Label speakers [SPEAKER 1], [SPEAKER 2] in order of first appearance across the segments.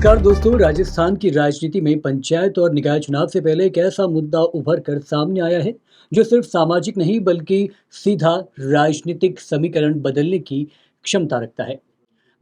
[SPEAKER 1] नमस्कार दोस्तों। राजस्थान की राजनीति में पंचायत और निकाय चुनाव से पहले एक ऐसा मुद्दा उभर कर सामने आया है जो सिर्फ सामाजिक नहीं बल्कि सीधा राजनीतिक समीकरण बदलने की क्षमता रखता है।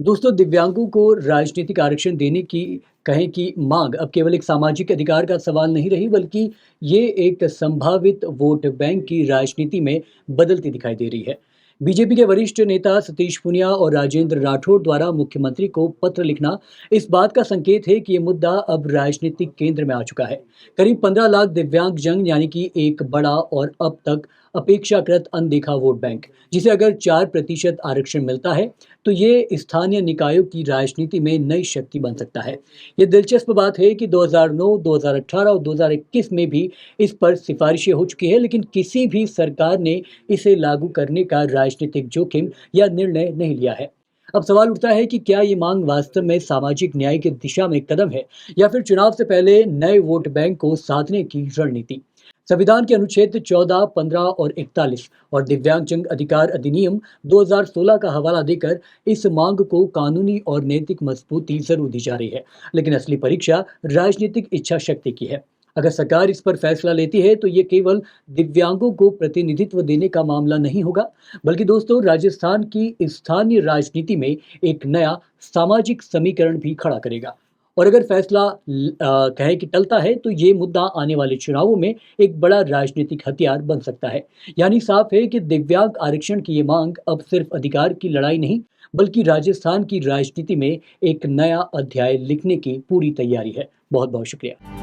[SPEAKER 1] दोस्तों, दिव्यांगों को राजनीतिक आरक्षण देने की कहें कि मांग अब केवल एक सामाजिक अधिकार का सवाल नहीं रही, बल्कि ये एक संभावित वोट बैंक की राजनीति में बदलती दिखाई दे रही है। बीजेपी के वरिष्ठ नेता सतीश पूनिया और राजेंद्र राठौड़ द्वारा मुख्यमंत्री को पत्र लिखना इस बात का संकेत है कि ये मुद्दा अब राजनीतिक केंद्र में आ चुका है। करीब 15 लाख दिव्यांग जन यानी कि एक बड़ा और अब तक अपेक्षाकृत अनदेखा वोट बैंक, जिसे अगर 4% आरक्षण मिलता है तो ये स्थानीय निकायों की राजनीति में नई शक्ति बन सकता है। ये दिलचस्प बात है कि 2009, 2018 और 2021 में भी इस पर सिफारिशें हो चुकी है, लेकिन किसी भी सरकार ने इसे लागू करने का राजनीतिक जोखिम या निर्णय नहीं लिया है। अब सवाल उठता है कि क्या ये मांग वास्तव में सामाजिक न्याय की दिशा में एक कदम है, या फिर चुनाव से पहले नए वोट बैंक को साधने की रणनीति। संविधान के अनुच्छेद 14, 15 और 41 और दिव्यांगजन अधिकार अधिनियम 2016 का हवाला देकर इस मांग को कानूनी और नैतिक मजबूती जरूर दी जा रही है, लेकिन असली परीक्षा राजनीतिक इच्छा शक्ति की है। अगर सरकार इस पर फैसला लेती है तो ये केवल दिव्यांगों को प्रतिनिधित्व देने का मामला नहीं होगा, बल्कि दोस्तों राजस्थान की स्थानीय राजनीति में एक नया सामाजिक समीकरण भी खड़ा करेगा। और अगर फैसला कहें कि टलता है तो ये मुद्दा आने वाले चुनावों में एक बड़ा राजनीतिक हथियार बन सकता है। यानी साफ है कि दिव्यांग आरक्षण की ये मांग अब सिर्फ अधिकार की लड़ाई नहीं, बल्कि राजस्थान की राजनीति में एक नया अध्याय लिखने की पूरी तैयारी है। बहुत बहुत शुक्रिया।